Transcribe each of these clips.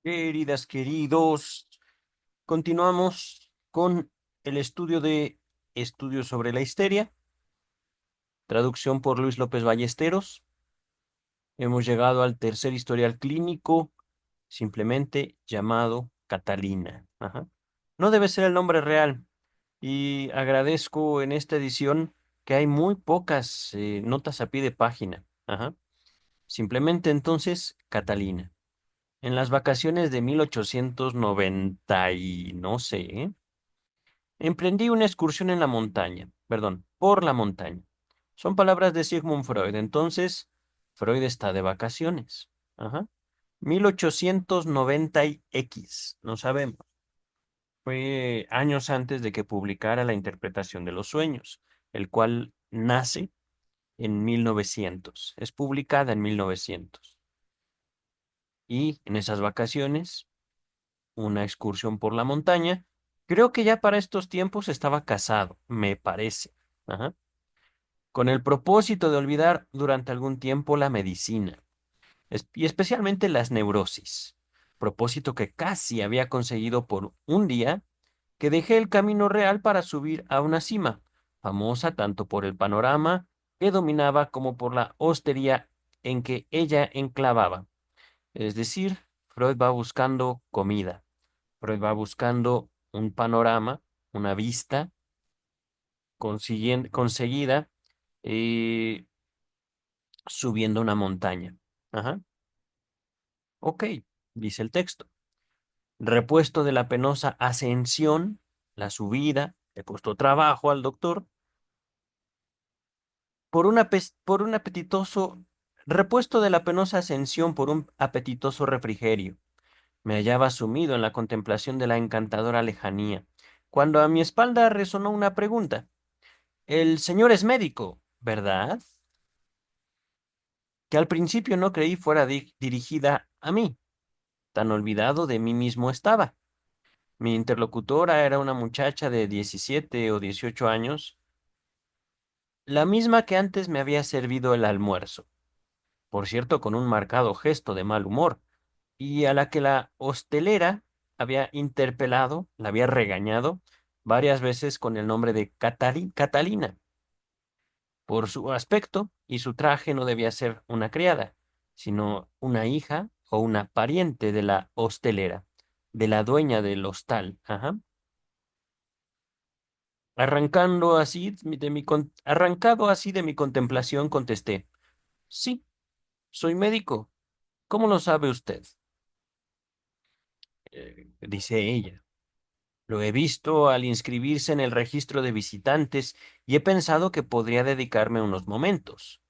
Queridas, queridos, continuamos con el estudio de Estudios sobre la Histeria, traducción por Luis López Ballesteros. Hemos llegado al tercer historial clínico, simplemente llamado Catalina. Ajá. No debe ser el nombre real, y agradezco en esta edición que hay muy pocas notas a pie de página. Ajá. Simplemente entonces, Catalina. En las vacaciones de 1890 y no sé, emprendí una excursión en la montaña, perdón, por la montaña. Son palabras de Sigmund Freud. Entonces, Freud está de vacaciones. Ajá. 1890 y X, no sabemos. Fue años antes de que publicara La interpretación de los sueños, el cual nace en 1900. Es publicada en 1900. Y en esas vacaciones una excursión por la montaña. Creo que ya para estos tiempos estaba casado, me parece. Ajá. Con el propósito de olvidar durante algún tiempo la medicina, y especialmente las neurosis. Propósito que casi había conseguido por un día que dejé el camino real para subir a una cima, famosa tanto por el panorama que dominaba como por la hostería en que ella enclavaba. Es decir, Freud va buscando comida. Freud va buscando un panorama, una vista conseguida eh, subiendo una montaña. Ajá. Ok, dice el texto. Repuesto de la penosa ascensión, la subida, le costó trabajo al doctor, por un apetitoso, repuesto de la penosa ascensión por un apetitoso refrigerio. Me hallaba sumido en la contemplación de la encantadora lejanía, cuando a mi espalda resonó una pregunta. El señor es médico, ¿verdad? Que al principio no creí fuera dirigida a mí. Tan olvidado de mí mismo estaba. Mi interlocutora era una muchacha de 17 o 18 años, la misma que antes me había servido el almuerzo, por cierto, con un marcado gesto de mal humor, y a la que la hostelera había interpelado, la había regañado varias veces con el nombre de Catalina. Por su aspecto y su traje no debía ser una criada, sino una hija o una pariente de la hostelera, de la dueña del hostal. Ajá. Arrancado así de mi contemplación, contesté, sí, soy médico. ¿Cómo lo sabe usted? Dice ella. Lo he visto al inscribirse en el registro de visitantes y he pensado que podría dedicarme unos momentos.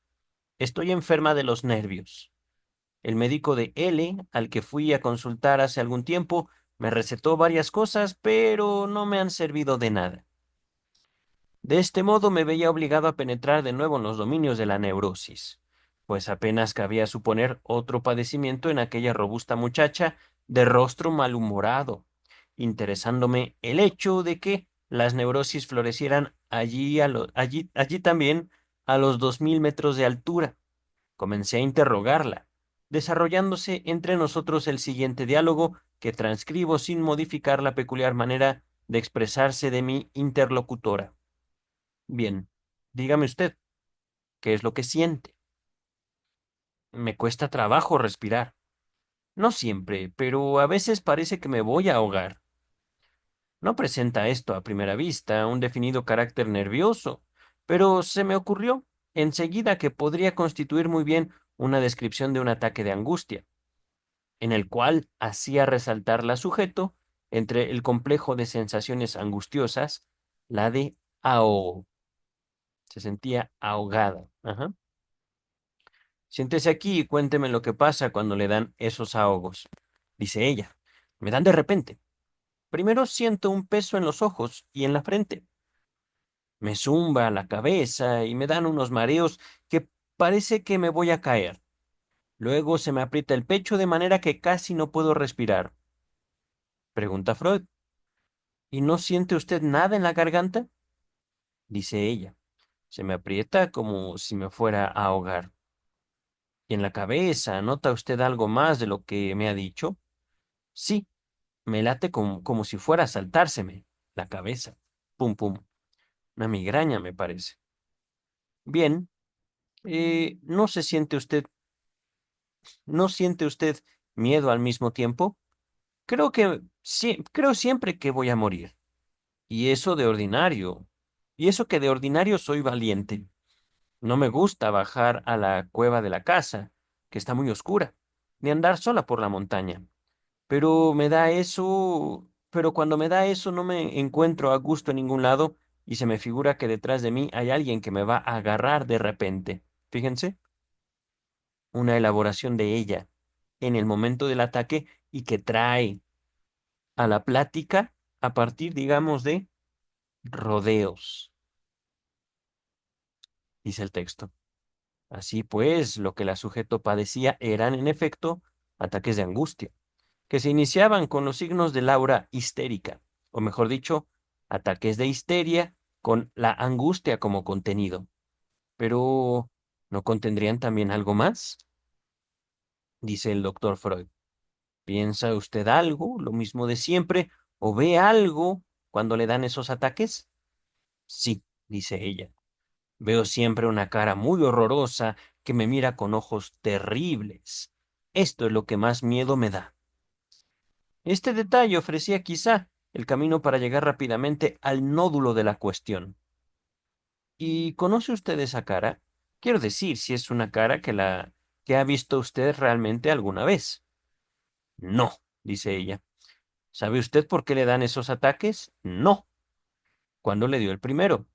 Estoy enferma de los nervios. El médico de L, al que fui a consultar hace algún tiempo, me recetó varias cosas, pero no me han servido de nada. De este modo me veía obligado a penetrar de nuevo en los dominios de la neurosis, pues apenas cabía suponer otro padecimiento en aquella robusta muchacha de rostro malhumorado, interesándome el hecho de que las neurosis florecieran allí también a los 2000 metros de altura. Comencé a interrogarla, desarrollándose entre nosotros el siguiente diálogo que transcribo sin modificar la peculiar manera de expresarse de mi interlocutora. Bien, dígame usted, ¿qué es lo que siente? Me cuesta trabajo respirar. No siempre, pero a veces parece que me voy a ahogar. No presenta esto a primera vista un definido carácter nervioso, pero se me ocurrió enseguida que podría constituir muy bien una descripción de un ataque de angustia, en el cual hacía resaltar la sujeto entre el complejo de sensaciones angustiosas, la de ahogo. Se sentía ahogada. Ajá. Siéntese aquí y cuénteme lo que pasa cuando le dan esos ahogos. Dice ella. Me dan de repente. Primero siento un peso en los ojos y en la frente. Me zumba la cabeza y me dan unos mareos que parece que me voy a caer. Luego se me aprieta el pecho de manera que casi no puedo respirar. Pregunta Freud. ¿Y no siente usted nada en la garganta? Dice ella. Se me aprieta como si me fuera a ahogar. ¿Y en la cabeza nota usted algo más de lo que me ha dicho? Sí, me late como si fuera a saltárseme la cabeza. Pum, pum. Una migraña, me parece. Bien, ¿no siente usted miedo al mismo tiempo? Creo siempre que voy a morir. Y eso de ordinario. Y eso que de ordinario soy valiente. No me gusta bajar a la cueva de la casa, que está muy oscura, ni andar sola por la montaña. Pero cuando me da eso no me encuentro a gusto en ningún lado y se me figura que detrás de mí hay alguien que me va a agarrar de repente. Fíjense, una elaboración de ella en el momento del ataque y que trae a la plática a partir, digamos, de rodeos, dice el texto. Así pues, lo que la sujeto padecía eran, en efecto, ataques de angustia, que se iniciaban con los signos de Laura histérica, o mejor dicho, ataques de histeria con la angustia como contenido. Pero, ¿no contendrían también algo más? Dice el doctor Freud. ¿Piensa usted algo, lo mismo de siempre, o ve algo cuando le dan esos ataques? Sí, dice ella. Veo siempre una cara muy horrorosa que me mira con ojos terribles. Esto es lo que más miedo me da. Este detalle ofrecía quizá el camino para llegar rápidamente al nódulo de la cuestión. ¿Y conoce usted esa cara? Quiero decir, si es una cara que ha visto usted realmente alguna vez. No, dice ella. ¿Sabe usted por qué le dan esos ataques? No. ¿Cuándo le dio el primero?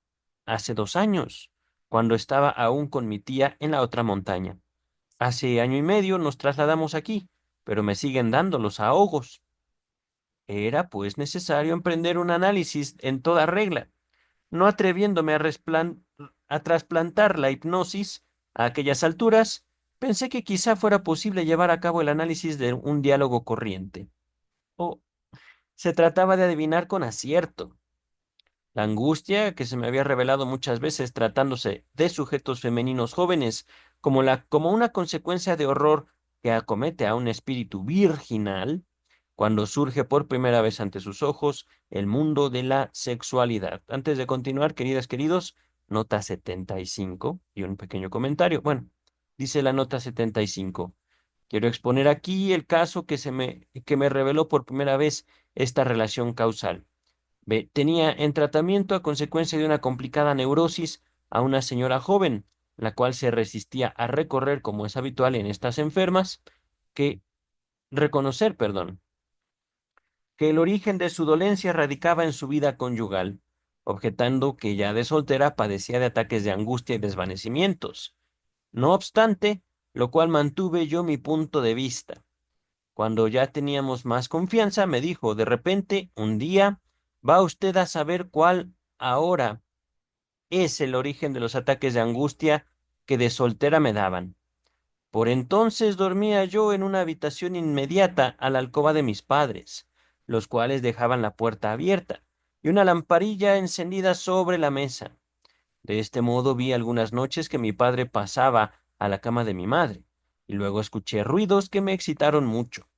Hace 2 años, cuando estaba aún con mi tía en la otra montaña. Hace año y medio nos trasladamos aquí, pero me siguen dando los ahogos. Era, pues, necesario emprender un análisis en toda regla, no atreviéndome a trasplantar la hipnosis a aquellas alturas, pensé que quizá fuera posible llevar a cabo el análisis de un diálogo corriente. O se trataba de adivinar con acierto. La angustia que se me había revelado muchas veces tratándose de sujetos femeninos jóvenes, como una consecuencia de horror que acomete a un espíritu virginal, cuando surge por primera vez ante sus ojos el mundo de la sexualidad. Antes de continuar, queridas, queridos, nota 75 y un pequeño comentario. Bueno, dice la nota 75. Quiero exponer aquí el caso que me reveló por primera vez esta relación causal. Tenía en tratamiento a consecuencia de una complicada neurosis a una señora joven, la cual se resistía a recorrer, como es habitual en estas enfermas, que reconocer, perdón, que el origen de su dolencia radicaba en su vida conyugal, objetando que ya de soltera padecía de ataques de angustia y desvanecimientos. No obstante, lo cual mantuve yo mi punto de vista. Cuando ya teníamos más confianza, me dijo de repente, un día, va usted a saber cuál ahora es el origen de los ataques de angustia que de soltera me daban. Por entonces dormía yo en una habitación inmediata a la alcoba de mis padres, los cuales dejaban la puerta abierta y una lamparilla encendida sobre la mesa. De este modo vi algunas noches que mi padre pasaba a la cama de mi madre, y luego escuché ruidos que me excitaron mucho.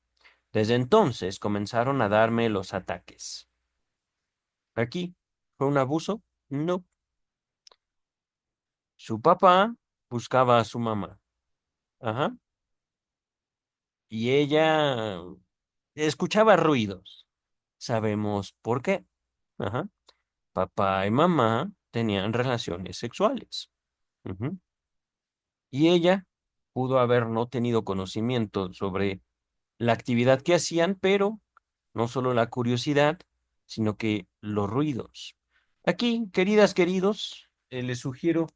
Desde entonces comenzaron a darme los ataques. ¿Aquí fue un abuso? No. Su papá buscaba a su mamá. Ajá. Y ella escuchaba ruidos. Sabemos por qué. Ajá. Papá y mamá tenían relaciones sexuales. Ujú. Y ella pudo haber no tenido conocimiento sobre la actividad que hacían, pero no solo la curiosidad, sino que los ruidos. Aquí, queridas, queridos, les sugiero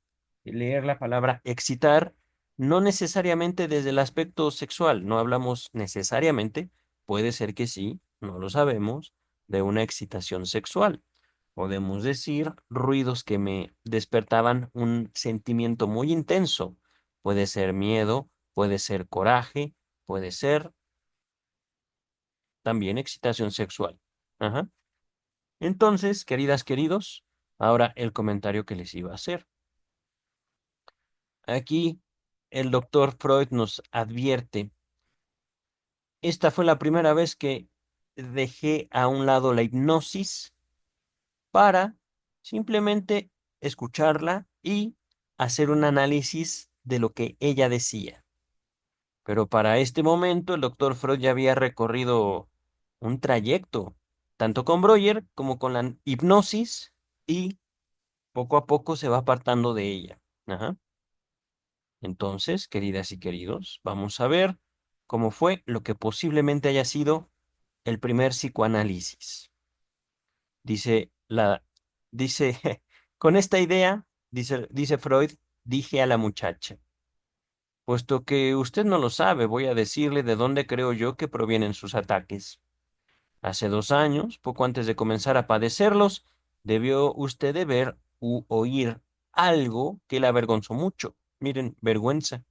leer la palabra excitar, no necesariamente desde el aspecto sexual, no hablamos necesariamente, puede ser que sí, no lo sabemos, de una excitación sexual. Podemos decir ruidos que me despertaban un sentimiento muy intenso. Puede ser miedo, puede ser coraje, puede ser también excitación sexual. Ajá. Entonces, queridas, queridos, ahora el comentario que les iba a hacer. Aquí el doctor Freud nos advierte, esta fue la primera vez que dejé a un lado la hipnosis para simplemente escucharla y hacer un análisis de lo que ella decía. Pero para este momento el doctor Freud ya había recorrido un trayecto, tanto con Breuer como con la hipnosis, y poco a poco se va apartando de ella. Ajá. Entonces, queridas y queridos, vamos a ver cómo fue lo que posiblemente haya sido el primer psicoanálisis. Dice dice, con esta idea, dice Freud, dije a la muchacha, puesto que usted no lo sabe, voy a decirle de dónde creo yo que provienen sus ataques. Hace 2 años, poco antes de comenzar a padecerlos, debió usted de ver u oír algo que le avergonzó mucho. Miren, vergüenza.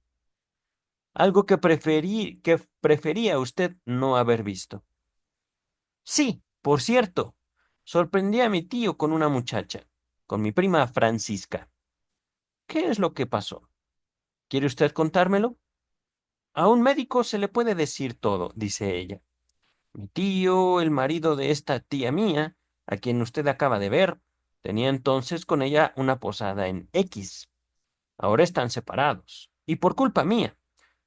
Algo que prefería usted no haber visto. Sí, por cierto, sorprendí a mi tío con una muchacha, con mi prima Francisca. ¿Qué es lo que pasó? ¿Quiere usted contármelo? A un médico se le puede decir todo, dice ella. Mi tío, el marido de esta tía mía, a quien usted acaba de ver, tenía entonces con ella una posada en X. Ahora están separados. Y por culpa mía,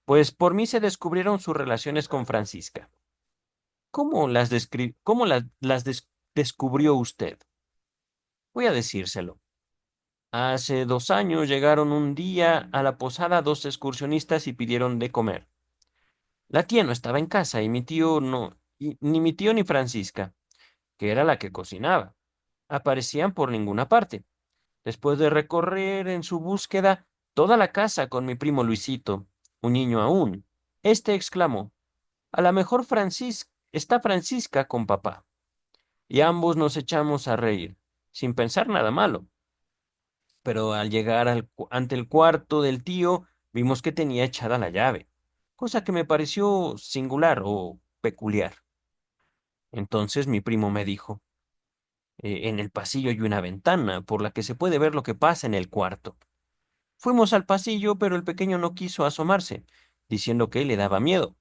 pues por mí se descubrieron sus relaciones con Francisca. ¿Cómo las descubrió usted? Voy a decírselo. Hace 2 años llegaron un día a la posada dos excursionistas y pidieron de comer. La tía no estaba en casa y mi tío no, ni mi tío ni Francisca, que era la que cocinaba, aparecían por ninguna parte. Después de recorrer en su búsqueda toda la casa con mi primo Luisito, un niño aún, este exclamó, a lo mejor está Francisca con papá. Y ambos nos echamos a reír, sin pensar nada malo. Pero al llegar ante el cuarto del tío, vimos que tenía echada la llave, cosa que me pareció singular o peculiar. Entonces mi primo me dijo, en el pasillo hay una ventana por la que se puede ver lo que pasa en el cuarto. Fuimos al pasillo, pero el pequeño no quiso asomarse, diciendo que le daba miedo.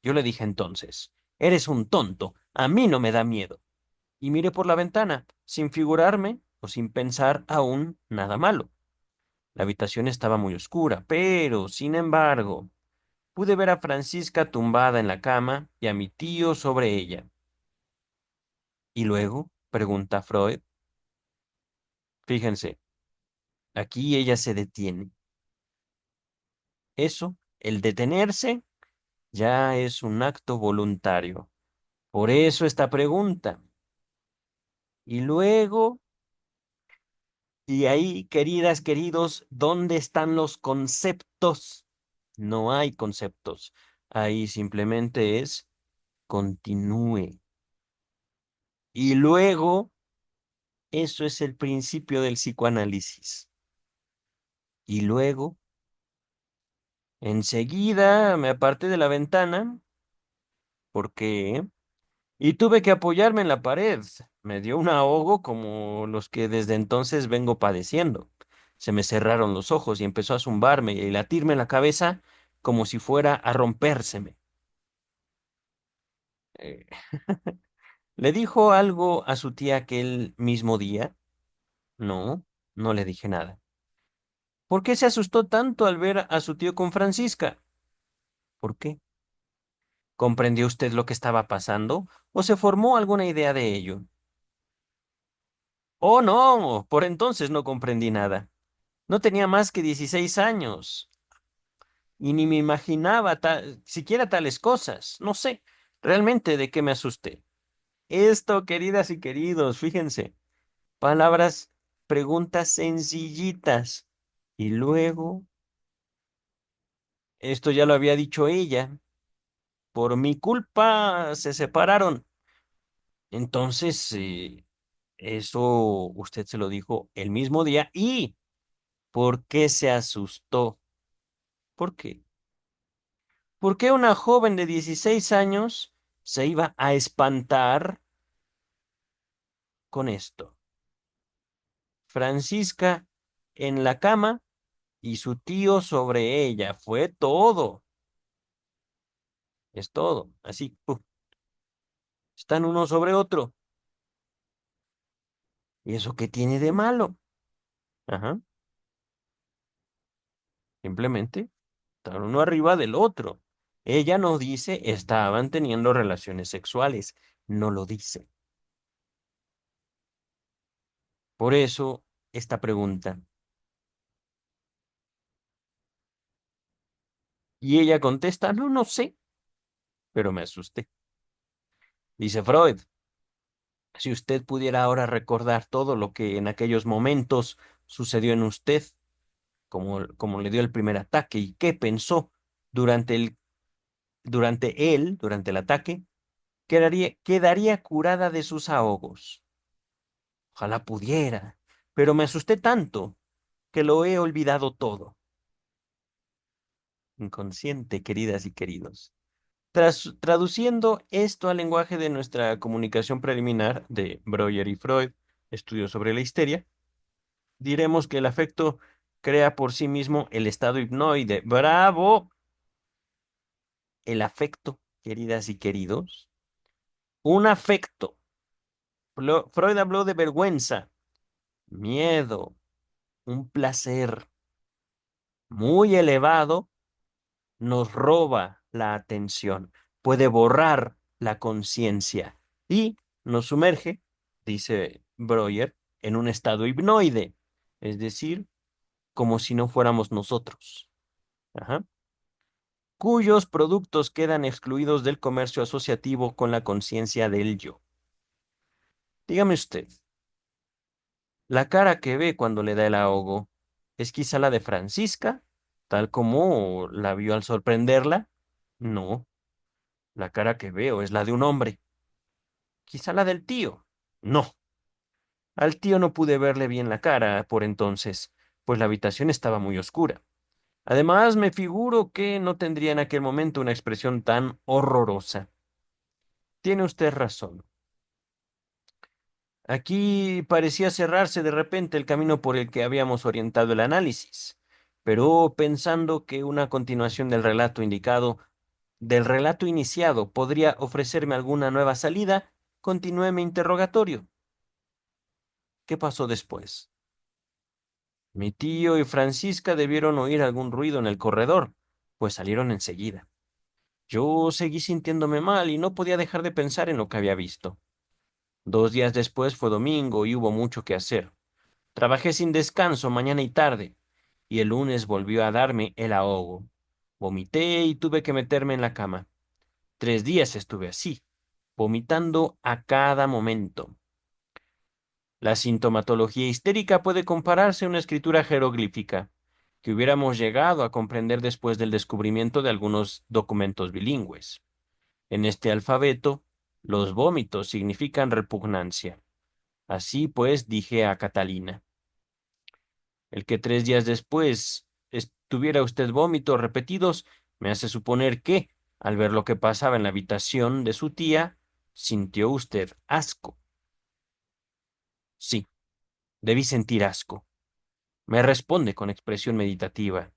Yo le dije entonces, eres un tonto, a mí no me da miedo. Y miré por la ventana, sin figurarme o sin pensar aún nada malo. La habitación estaba muy oscura, pero, sin embargo, pude ver a Francisca tumbada en la cama y a mi tío sobre ella. ¿Y luego? Pregunta Freud. Fíjense, aquí ella se detiene. Eso, el detenerse, ya es un acto voluntario. Por eso esta pregunta. Y luego, y ahí, queridas, queridos, ¿dónde están los conceptos? No hay conceptos. Ahí simplemente es continúe. Y luego, eso es el principio del psicoanálisis. Y luego, enseguida me aparté de la ventana porque y tuve que apoyarme en la pared. Me dio un ahogo como los que desde entonces vengo padeciendo. Se me cerraron los ojos y empezó a zumbarme y latirme la cabeza como si fuera a rompérseme. Eh, ¿Le dijo algo a su tía aquel mismo día? No, no le dije nada. ¿Por qué se asustó tanto al ver a su tío con Francisca? ¿Por qué? ¿Comprendió usted lo que estaba pasando o se formó alguna idea de ello? Oh, no, por entonces no comprendí nada. No tenía más que 16 años y ni me imaginaba siquiera tales cosas. No sé realmente de qué me asusté. Esto, queridas y queridos, fíjense, palabras, preguntas sencillitas. Y luego, esto ya lo había dicho ella, por mi culpa se separaron. Entonces, eso usted se lo dijo el mismo día. ¿Y por qué se asustó? ¿Por qué? ¿Por qué una joven de 16 años se iba a espantar con esto? Francisca en la cama y su tío sobre ella. Fue todo. Es todo. Así. Puf. Están uno sobre otro. ¿Y eso qué tiene de malo? Ajá, simplemente están uno arriba del otro. Ella no dice estaban teniendo relaciones sexuales. No lo dice. Por eso, esta pregunta. Y ella contesta, no, no sé, pero me asusté. Dice Freud, si usted pudiera ahora recordar todo lo que en aquellos momentos sucedió en usted, como le dio el primer ataque y qué pensó durante durante el ataque, quedaría curada de sus ahogos. Ojalá pudiera, pero me asusté tanto que lo he olvidado todo. Inconsciente, queridas y queridos. Traduciendo esto al lenguaje de nuestra comunicación preliminar de Breuer y Freud, estudios sobre la histeria, diremos que el afecto crea por sí mismo el estado hipnoide. ¡Bravo! El afecto, queridas y queridos. Un afecto. Freud habló de vergüenza, miedo, un placer muy elevado nos roba la atención, puede borrar la conciencia y nos sumerge, dice Breuer, en un estado hipnoide, es decir, como si no fuéramos nosotros, ajá, cuyos productos quedan excluidos del comercio asociativo con la conciencia del yo. Dígame usted, la cara que ve cuando le da el ahogo es quizá la de Francisca, tal como la vio al sorprenderla. No, la cara que veo es la de un hombre. Quizá la del tío. No, al tío no pude verle bien la cara por entonces, pues la habitación estaba muy oscura. Además, me figuro que no tendría en aquel momento una expresión tan horrorosa. Tiene usted razón. Aquí parecía cerrarse de repente el camino por el que habíamos orientado el análisis, pero pensando que una continuación del relato iniciado, podría ofrecerme alguna nueva salida, continué mi interrogatorio. ¿Qué pasó después? Mi tío y Francisca debieron oír algún ruido en el corredor, pues salieron enseguida. Yo seguí sintiéndome mal y no podía dejar de pensar en lo que había visto. 2 días después fue domingo y hubo mucho que hacer. Trabajé sin descanso mañana y tarde, y el lunes volvió a darme el ahogo. Vomité y tuve que meterme en la cama. 3 días estuve así, vomitando a cada momento. La sintomatología histérica puede compararse a una escritura jeroglífica, que hubiéramos llegado a comprender después del descubrimiento de algunos documentos bilingües. En este alfabeto, los vómitos significan repugnancia. Así pues, dije a Catalina, el que 3 días después tuviera usted vómitos repetidos, me hace suponer que, al ver lo que pasaba en la habitación de su tía, sintió usted asco. Sí, debí sentir asco. Me responde con expresión meditativa.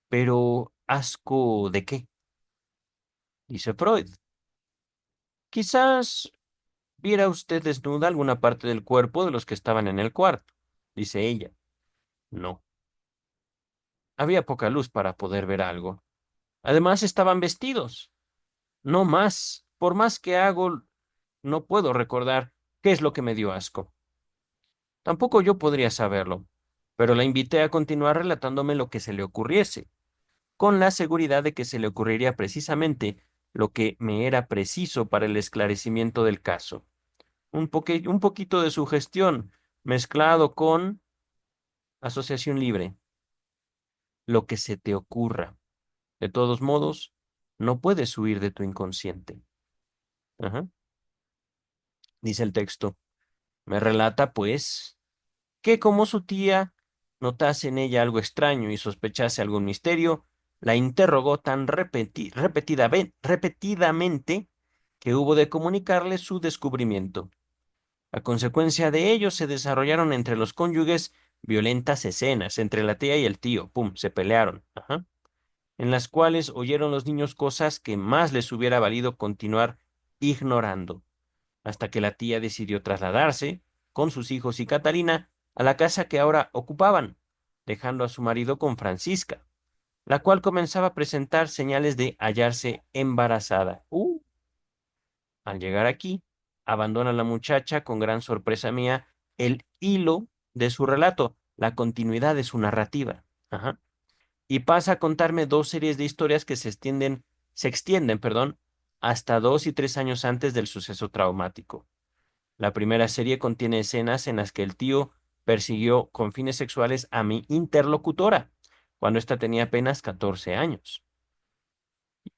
Pero, ¿asco de qué? Dice Freud. Quizás viera usted desnuda alguna parte del cuerpo de los que estaban en el cuarto, dice ella. No. Había poca luz para poder ver algo. Además, estaban vestidos. No más. Por más que hago, no puedo recordar qué es lo que me dio asco. Tampoco yo podría saberlo, pero la invité a continuar relatándome lo que se le ocurriese, con la seguridad de que se le ocurriría precisamente lo que me era preciso para el esclarecimiento del caso. Un poquito de sugestión mezclado con asociación libre, lo que se te ocurra. De todos modos, no puedes huir de tu inconsciente. Ajá. Dice el texto. Me relata, pues, que como su tía notase en ella algo extraño y sospechase algún misterio, la interrogó tan repetidamente que hubo de comunicarle su descubrimiento. A consecuencia de ello se desarrollaron entre los cónyuges violentas escenas entre la tía y el tío. Pum, se pelearon. Ajá. En las cuales oyeron los niños cosas que más les hubiera valido continuar ignorando. hasta que la tía decidió trasladarse, con sus hijos y Catalina, a la casa que ahora ocupaban, dejando a su marido con Francisca, la cual comenzaba a presentar señales de hallarse embarazada. Al llegar aquí, abandona la muchacha con gran sorpresa mía el hilo de su relato, la continuidad de su narrativa. Ajá. Y pasa a contarme dos series de historias que se extienden, perdón, hasta 2 y 3 años antes del suceso traumático. La primera serie contiene escenas en las que el tío persiguió con fines sexuales a mi interlocutora, cuando ésta tenía apenas 14 años.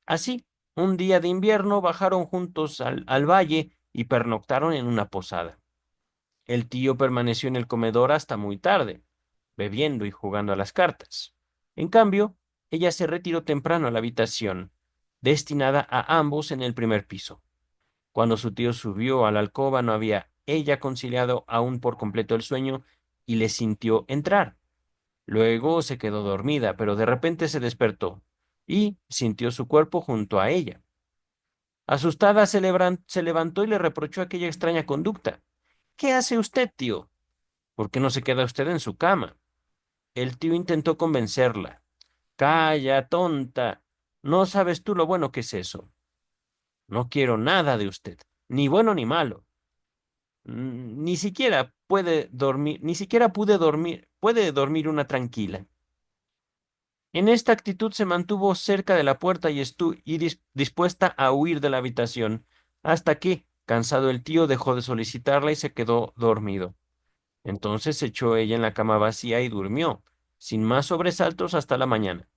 Así, un día de invierno bajaron juntos al valle y pernoctaron en una posada. El tío permaneció en el comedor hasta muy tarde, bebiendo y jugando a las cartas. En cambio, ella se retiró temprano a la habitación, destinada a ambos en el primer piso. Cuando su tío subió a la alcoba, no había ella conciliado aún por completo el sueño y le sintió entrar. Luego se quedó dormida, pero de repente se despertó y sintió su cuerpo junto a ella. Asustada, se levantó y le reprochó aquella extraña conducta. ¿Qué hace usted, tío? ¿Por qué no se queda usted en su cama? El tío intentó convencerla. Calla, tonta. No sabes tú lo bueno que es eso. No quiero nada de usted, ni bueno ni malo. Ni siquiera puede dormir, ni siquiera puede dormir una tranquila. En esta actitud se mantuvo cerca de la puerta y dispuesta a huir de la habitación, hasta que, cansado el tío, dejó de solicitarla y se quedó dormido. Entonces se echó ella en la cama vacía y durmió, sin más sobresaltos hasta la mañana.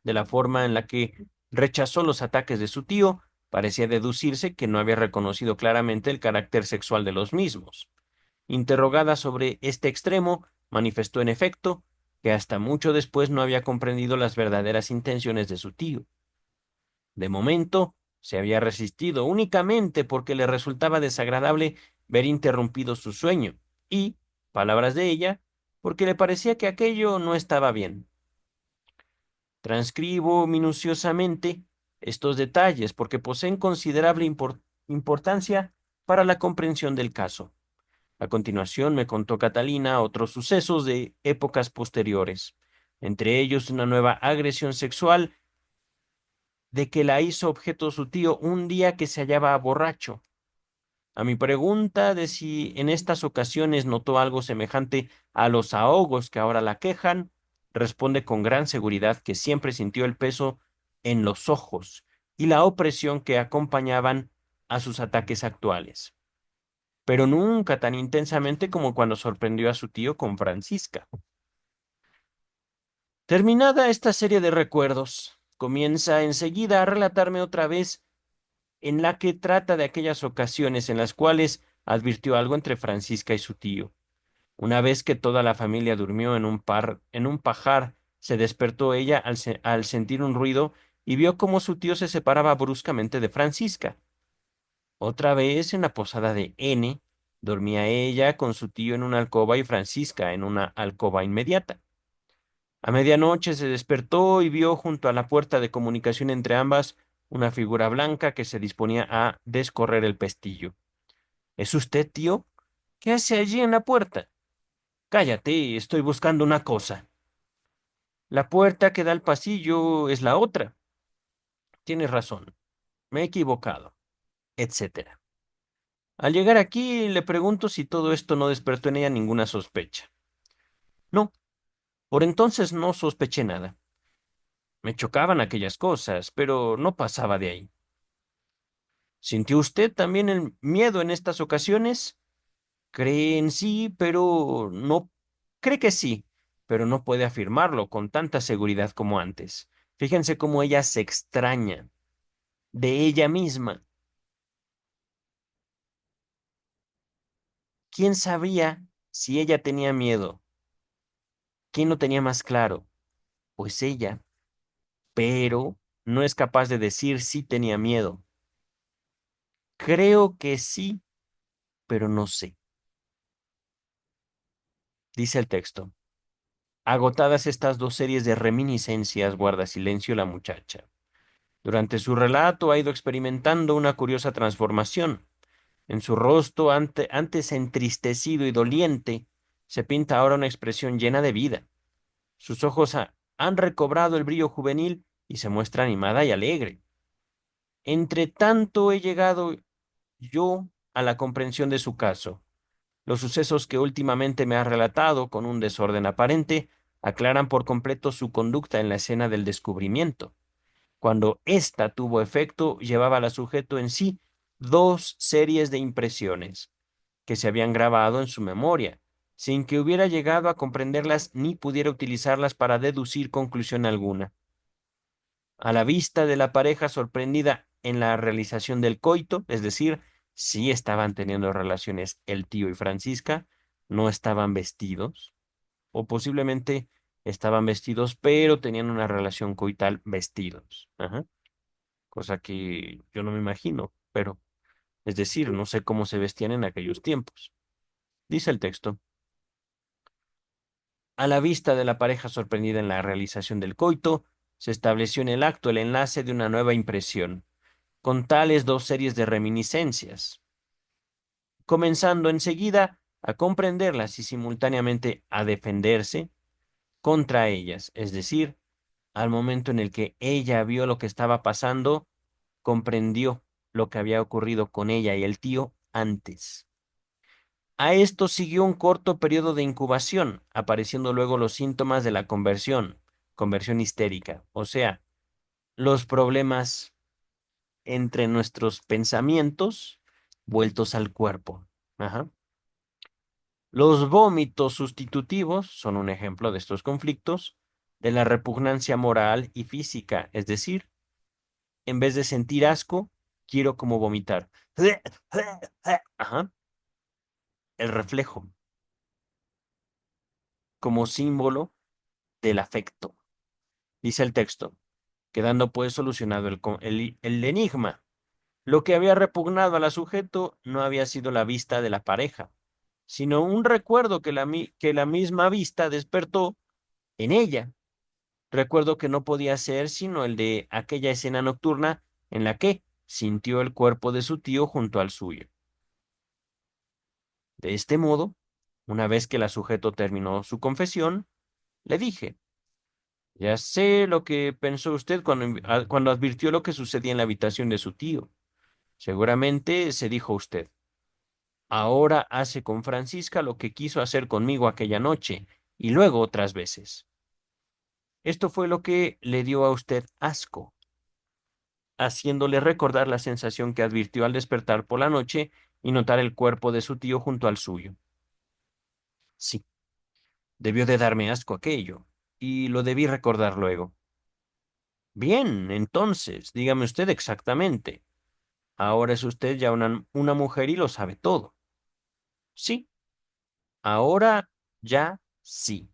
De la forma en la que rechazó los ataques de su tío, parecía deducirse que no había reconocido claramente el carácter sexual de los mismos. Interrogada sobre este extremo, manifestó en efecto que hasta mucho después no había comprendido las verdaderas intenciones de su tío. De momento, se había resistido únicamente porque le resultaba desagradable ver interrumpido su sueño y, palabras de ella, porque le parecía que aquello no estaba bien. Transcribo minuciosamente estos detalles porque poseen considerable importancia para la comprensión del caso. A continuación me contó Catalina otros sucesos de épocas posteriores, entre ellos una nueva agresión sexual de que la hizo objeto su tío un día que se hallaba borracho. A mi pregunta de si en estas ocasiones notó algo semejante a los ahogos que ahora la quejan, responde con gran seguridad que siempre sintió el peso en los ojos y la opresión que acompañaban a sus ataques actuales, pero nunca tan intensamente como cuando sorprendió a su tío con Francisca. Terminada esta serie de recuerdos, comienza enseguida a relatarme otra vez en la que trata de aquellas ocasiones en las cuales advirtió algo entre Francisca y su tío. Una vez que toda la familia durmió en un pajar, se despertó ella al sentir un ruido y vio cómo su tío se separaba bruscamente de Francisca. Otra vez en la posada de N, dormía ella con su tío en una alcoba y Francisca en una alcoba inmediata. A medianoche se despertó y vio junto a la puerta de comunicación entre ambas una figura blanca que se disponía a descorrer el pestillo. ¿Es usted, tío? ¿Qué hace allí en la puerta? Cállate, estoy buscando una cosa. La puerta que da al pasillo es la otra. Tienes razón, me he equivocado, etcétera. Al llegar aquí le pregunto si todo esto no despertó en ella ninguna sospecha. No, por entonces no sospeché nada. Me chocaban aquellas cosas, pero no pasaba de ahí. ¿Sintió usted también el miedo en estas ocasiones? Cree en sí, pero no. Cree que sí, pero no puede afirmarlo con tanta seguridad como antes. Fíjense cómo ella se extraña de ella misma. ¿Quién sabría si ella tenía miedo? ¿Quién lo tenía más claro? Pues ella, pero no es capaz de decir si tenía miedo. Creo que sí, pero no sé. Dice el texto. Agotadas estas dos series de reminiscencias, guarda silencio la muchacha. Durante su relato ha ido experimentando una curiosa transformación. En su rostro, antes entristecido y doliente, se pinta ahora una expresión llena de vida. Sus ojos han recobrado el brillo juvenil y se muestra animada y alegre. Entre tanto he llegado yo a la comprensión de su caso. Los sucesos que últimamente me ha relatado, con un desorden aparente, aclaran por completo su conducta en la escena del descubrimiento. Cuando ésta tuvo efecto, llevaba al sujeto en sí dos series de impresiones que se habían grabado en su memoria, sin que hubiera llegado a comprenderlas ni pudiera utilizarlas para deducir conclusión alguna. A la vista de la pareja sorprendida en la realización del coito, es decir, sí estaban teniendo relaciones el tío y Francisca, no estaban vestidos, o posiblemente estaban vestidos, pero tenían una relación coital vestidos. Ajá. Cosa que yo no me imagino, pero es decir, no sé cómo se vestían en aquellos tiempos. Dice el texto. A la vista de la pareja sorprendida en la realización del coito, se estableció en el acto el enlace de una nueva impresión, con tales dos series de reminiscencias, comenzando enseguida a comprenderlas y simultáneamente a defenderse contra ellas, es decir, al momento en el que ella vio lo que estaba pasando, comprendió lo que había ocurrido con ella y el tío antes. A esto siguió un corto periodo de incubación, apareciendo luego los síntomas de la conversión histérica, o sea, los problemas entre nuestros pensamientos vueltos al cuerpo. Ajá. Los vómitos sustitutivos son un ejemplo de estos conflictos, de la repugnancia moral y física, es decir, en vez de sentir asco, quiero como vomitar. Ajá. El reflejo, como símbolo del afecto. Dice el texto, quedando pues solucionado el enigma. Lo que había repugnado a la sujeto no había sido la vista de la pareja, sino un recuerdo que la misma vista despertó en ella. Recuerdo que no podía ser sino el de aquella escena nocturna en la que sintió el cuerpo de su tío junto al suyo. De este modo, una vez que la sujeto terminó su confesión, le dije, ya sé lo que pensó usted cuando advirtió lo que sucedía en la habitación de su tío. Seguramente se dijo usted. Ahora hace con Francisca lo que quiso hacer conmigo aquella noche y luego otras veces. Esto fue lo que le dio a usted asco, haciéndole recordar la sensación que advirtió al despertar por la noche y notar el cuerpo de su tío junto al suyo. Sí, debió de darme asco aquello, y lo debí recordar luego. Bien, entonces, dígame usted exactamente. Ahora es usted ya una mujer y lo sabe todo. Sí, ahora ya sí.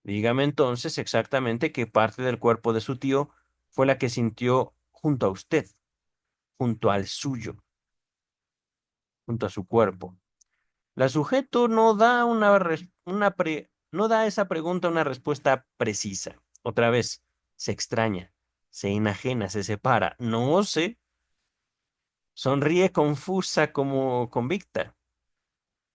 Dígame entonces exactamente qué parte del cuerpo de su tío fue la que sintió junto a usted, junto al suyo, junto a su cuerpo. La sujeto no da no da a esa pregunta una respuesta precisa. Otra vez, se extraña, se enajena, se separa. No sé, sonríe confusa como convicta.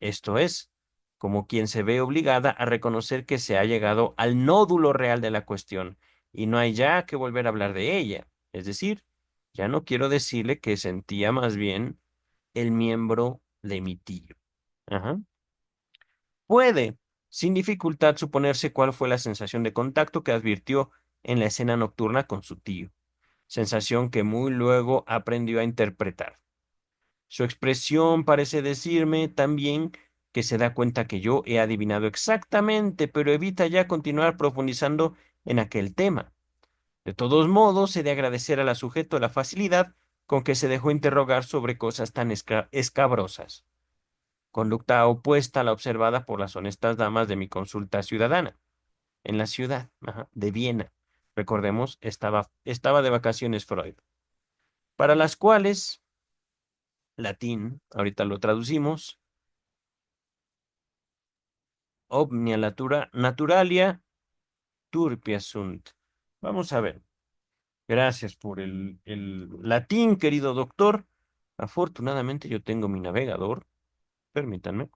Esto es, como quien se ve obligada a reconocer que se ha llegado al nódulo real de la cuestión y no hay ya que volver a hablar de ella. Es decir, ya no quiero decirle que sentía más bien el miembro de mi tío. Ajá. Puede, sin dificultad, suponerse cuál fue la sensación de contacto que advirtió en la escena nocturna con su tío, sensación que muy luego aprendió a interpretar. Su expresión parece decirme también que se da cuenta que yo he adivinado exactamente, pero evita ya continuar profundizando en aquel tema. De todos modos, he de agradecer al sujeto la facilidad con que se dejó interrogar sobre cosas tan escabrosas, conducta opuesta a la observada por las honestas damas de mi consulta ciudadana, en la ciudad, ajá, de Viena. Recordemos, estaba de vacaciones Freud, para las cuales, latín, ahorita lo traducimos, omnia naturalia turpia sunt. Vamos a ver. Gracias por el latín, querido doctor. Afortunadamente yo tengo mi navegador. Permítanme.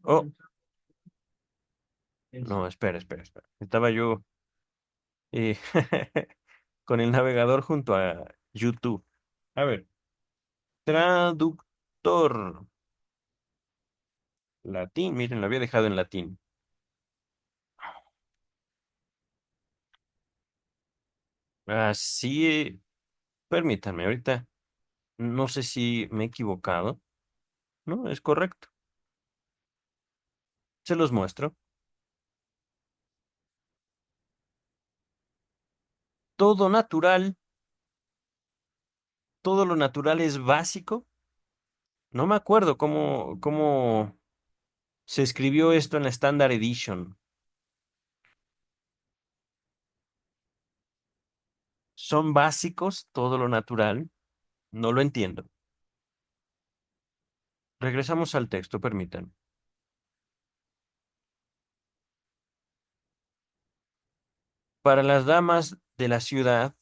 Oh, no, espera, espera, espera. Estaba yo eh, con el navegador junto a YouTube. A ver, traductor. Latín, miren, lo había dejado en latín. Así, permítanme, ahorita no sé si me he equivocado. No, es correcto. Se los muestro. Todo natural, todo lo natural es básico. No me acuerdo cómo se escribió esto en la Standard Edition. ¿Son básicos todo lo natural? No lo entiendo. Regresamos al texto, permítanme. Para las damas de la ciudad,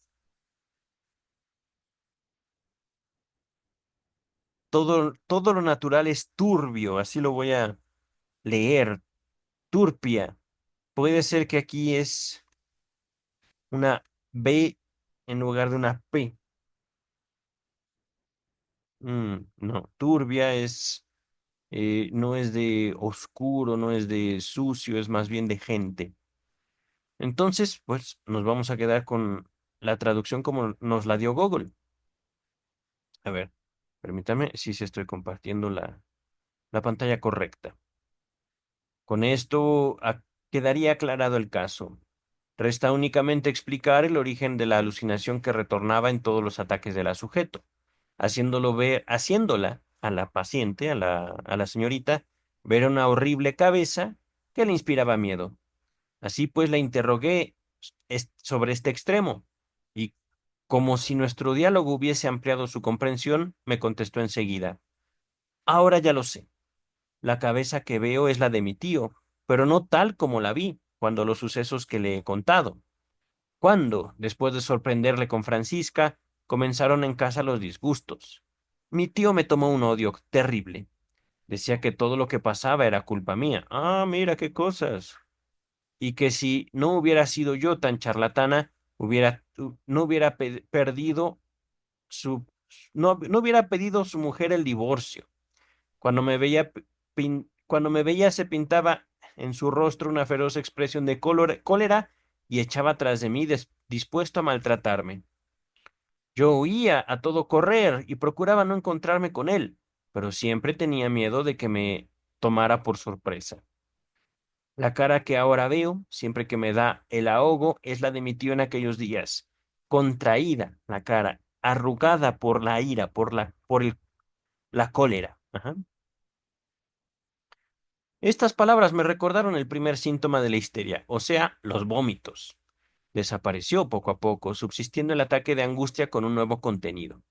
todo lo natural es turbio, así lo voy a leer. Turpia. Puede ser que aquí es una B en lugar de una P. No, turbia es, no es de oscuro, no es de sucio, es más bien de gente. Entonces, pues nos vamos a quedar con la traducción como nos la dio Google. A ver, permítame si se estoy compartiendo la pantalla correcta. Con esto quedaría aclarado el caso. Resta únicamente explicar el origen de la alucinación que retornaba en todos los ataques de la sujeto, haciéndola a la paciente, a la señorita, ver una horrible cabeza que le inspiraba miedo. Así pues la interrogué sobre este extremo y, como si nuestro diálogo hubiese ampliado su comprensión, me contestó enseguida: ahora ya lo sé. La cabeza que veo es la de mi tío, pero no tal como la vi cuando los sucesos que le he contado. Cuando, después de sorprenderle con Francisca, comenzaron en casa los disgustos. Mi tío me tomó un odio terrible. Decía que todo lo que pasaba era culpa mía. Ah, mira qué cosas. Y que si no hubiera sido yo tan charlatana, no hubiera perdido su, no hubiera pedido su mujer el divorcio. Cuando me veía, cuando me veía se pintaba en su rostro una feroz expresión de cólera y echaba tras de mí dispuesto a maltratarme. Yo huía a todo correr y procuraba no encontrarme con él, pero siempre tenía miedo de que me tomara por sorpresa. La cara que ahora veo, siempre que me da el ahogo, es la de mi tío en aquellos días, contraída la cara, arrugada por la ira, la cólera. Ajá. Estas palabras me recordaron el primer síntoma de la histeria, o sea, los vómitos. Desapareció poco a poco, subsistiendo el ataque de angustia con un nuevo contenido.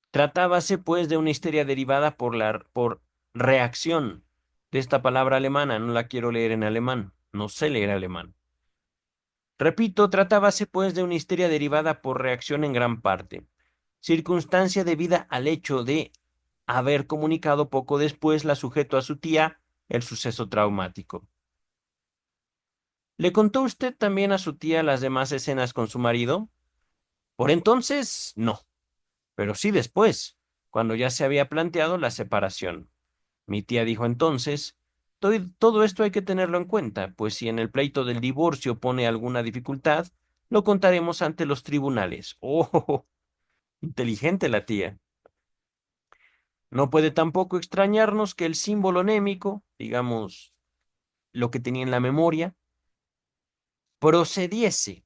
Tratábase, pues, de una histeria derivada por reacción de esta palabra alemana. No la quiero leer en alemán, no sé leer alemán. Repito, tratábase, pues, de una histeria derivada por reacción en gran parte, circunstancia debida al hecho de haber comunicado poco después la sujeto a su tía el suceso traumático. ¿Le contó usted también a su tía las demás escenas con su marido? Por entonces, no, pero sí después, cuando ya se había planteado la separación. Mi tía dijo entonces: Todo esto hay que tenerlo en cuenta, pues si en el pleito del divorcio pone alguna dificultad, lo contaremos ante los tribunales». Oh, inteligente la tía. No puede tampoco extrañarnos que el símbolo némico, digamos, lo que tenía en la memoria, procediese,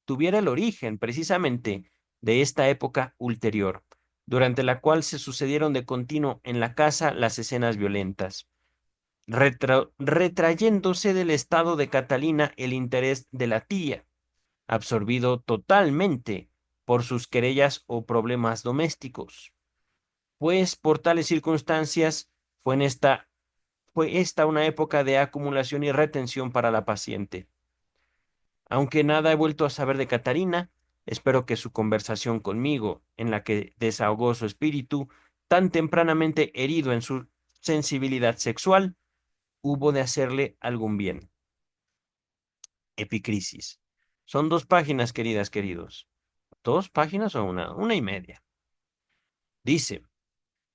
tuviera el origen precisamente de esta época ulterior, durante la cual se sucedieron de continuo en la casa las escenas violentas, retrayéndose del estado de Catalina el interés de la tía, absorbido totalmente por sus querellas o problemas domésticos. Pues por tales circunstancias fue esta una época de acumulación y retención para la paciente. Aunque nada he vuelto a saber de Catarina, espero que su conversación conmigo, en la que desahogó su espíritu, tan tempranamente herido en su sensibilidad sexual, hubo de hacerle algún bien. Epicrisis. Son 2 páginas, queridas, queridos. ¿2 páginas o una? 1 y media. Dice,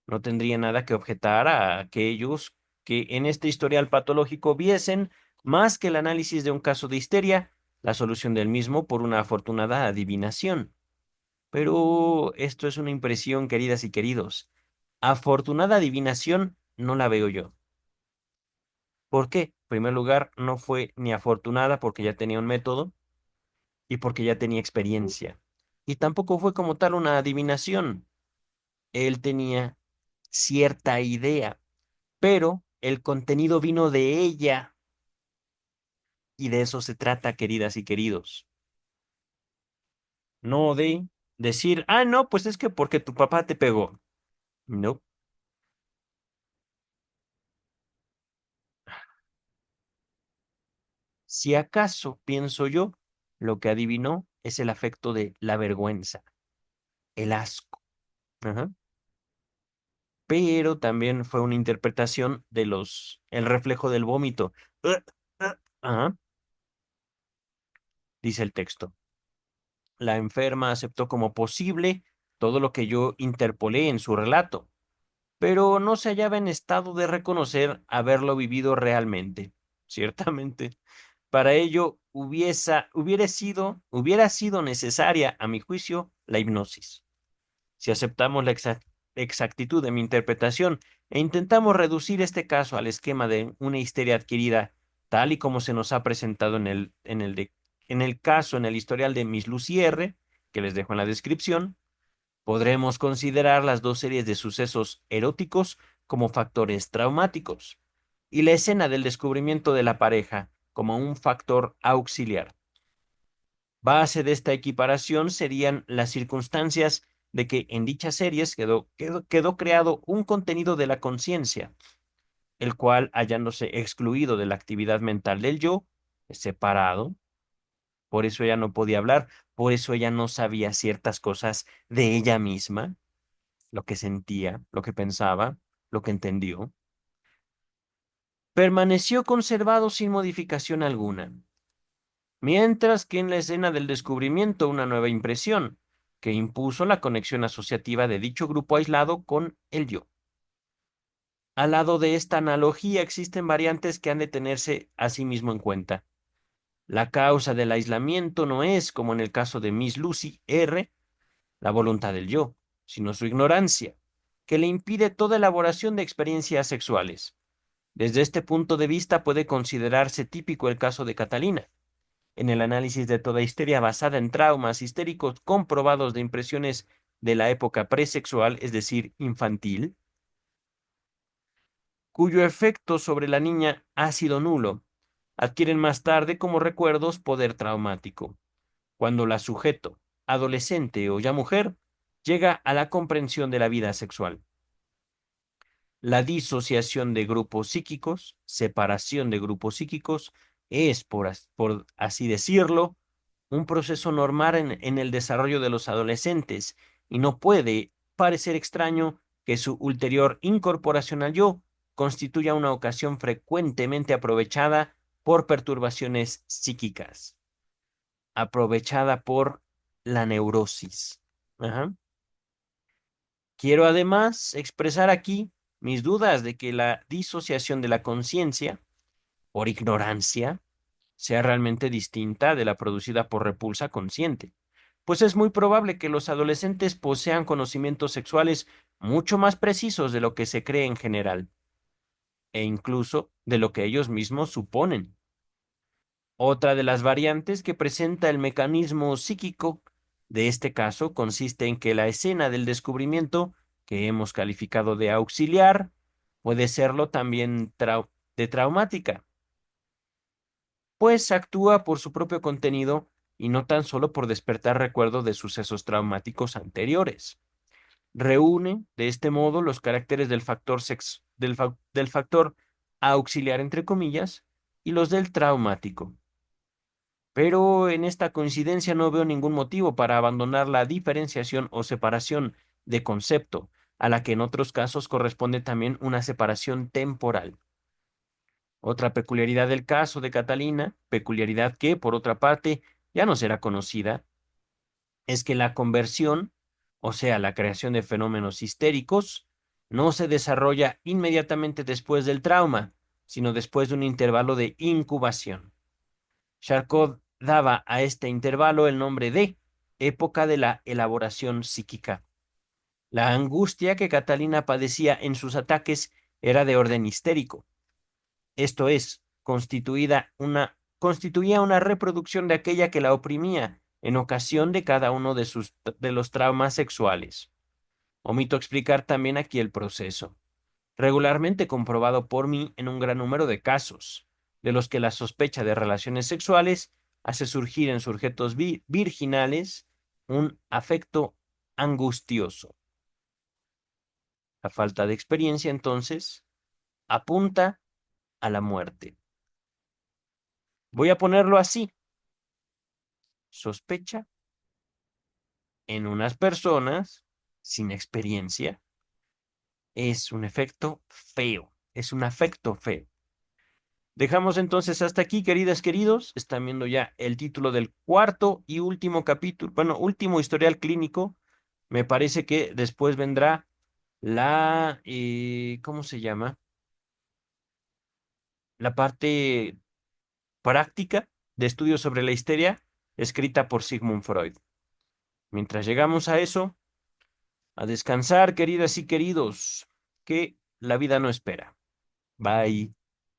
no tendría nada que objetar a aquellos que en este historial patológico viesen, más que el análisis de un caso de histeria, la solución del mismo por una afortunada adivinación. Pero esto es una impresión, queridas y queridos. Afortunada adivinación no la veo yo. ¿Por qué? En primer lugar, no fue ni afortunada porque ya tenía un método y porque ya tenía experiencia. Y tampoco fue como tal una adivinación. Él tenía cierta idea, pero el contenido vino de ella y de eso se trata, queridas y queridos. No de decir, ah, no, pues es que porque tu papá te pegó. No. Si acaso, pienso yo, lo que adivinó es el afecto de la vergüenza, el asco. Ajá. Pero también fue una interpretación de el reflejo del vómito. Ajá, dice el texto. La enferma aceptó como posible todo lo que yo interpolé en su relato, pero no se hallaba en estado de reconocer haberlo vivido realmente. Ciertamente, para ello hubiera sido necesaria, a mi juicio, la hipnosis. Si aceptamos la exactitud de mi interpretación e intentamos reducir este caso al esquema de una histeria adquirida, tal y como se nos ha presentado en el caso, en el historial de Miss Lucy R., que les dejo en la descripción, podremos considerar las 2 series de sucesos eróticos como factores traumáticos y la escena del descubrimiento de la pareja como un factor auxiliar. Base de esta equiparación serían las circunstancias de que en dichas series quedó creado un contenido de la conciencia, el cual, hallándose excluido de la actividad mental del yo, es separado. Por eso ella no podía hablar, por eso ella no sabía ciertas cosas de ella misma, lo que sentía, lo que pensaba, lo que entendió. Permaneció conservado sin modificación alguna, mientras que en la escena del descubrimiento una nueva impresión, que impuso la conexión asociativa de dicho grupo aislado con el yo. Al lado de esta analogía existen variantes que han de tenerse a sí mismo en cuenta. La causa del aislamiento no es, como en el caso de Miss Lucy R., la voluntad del yo, sino su ignorancia, que le impide toda elaboración de experiencias sexuales. Desde este punto de vista puede considerarse típico el caso de Catalina. En el análisis de toda histeria basada en traumas histéricos comprobados de impresiones de la época presexual, es decir, infantil, cuyo efecto sobre la niña ha sido nulo, adquieren más tarde como recuerdos poder traumático, cuando la sujeto, adolescente o ya mujer, llega a la comprensión de la vida sexual. La disociación de grupos psíquicos, separación de grupos psíquicos, es, por así decirlo, un proceso normal en el desarrollo de los adolescentes y no puede parecer extraño que su ulterior incorporación al yo constituya una ocasión frecuentemente aprovechada por perturbaciones psíquicas, aprovechada por la neurosis. Ajá. Quiero además expresar aquí mis dudas de que la disociación de la conciencia, por ignorancia, sea realmente distinta de la producida por repulsa consciente, pues es muy probable que los adolescentes posean conocimientos sexuales mucho más precisos de lo que se cree en general, e incluso de lo que ellos mismos suponen. Otra de las variantes que presenta el mecanismo psíquico de este caso consiste en que la escena del descubrimiento, que hemos calificado de auxiliar, puede serlo también de traumática, pues actúa por su propio contenido y no tan solo por despertar recuerdos de sucesos traumáticos anteriores. Reúne, de este modo, los caracteres del factor auxiliar, entre comillas, y los del traumático. Pero en esta coincidencia no veo ningún motivo para abandonar la diferenciación o separación de concepto, a la que en otros casos corresponde también una separación temporal. Otra peculiaridad del caso de Catalina, peculiaridad que, por otra parte, ya no será conocida, es que la conversión, o sea, la creación de fenómenos histéricos, no se desarrolla inmediatamente después del trauma, sino después de un intervalo de incubación. Charcot daba a este intervalo el nombre de época de la elaboración psíquica. La angustia que Catalina padecía en sus ataques era de orden histérico, esto es, constituía una reproducción de aquella que la oprimía en ocasión de cada uno de los traumas sexuales. Omito explicar también aquí el proceso, regularmente comprobado por mí en un gran número de casos, de los que la sospecha de relaciones sexuales hace surgir en sujetos virginales un afecto angustioso. La falta de experiencia, entonces, apunta a la muerte. Voy a ponerlo así. Sospecha en unas personas sin experiencia es un efecto feo, es un afecto feo. Dejamos entonces hasta aquí, queridas, queridos. Están viendo ya el título del cuarto y último capítulo, bueno, último historial clínico. Me parece que después vendrá ¿cómo se llama? La parte práctica de estudios sobre la histeria, escrita por Sigmund Freud. Mientras llegamos a eso, a descansar, queridas y queridos, que la vida no espera. Bye.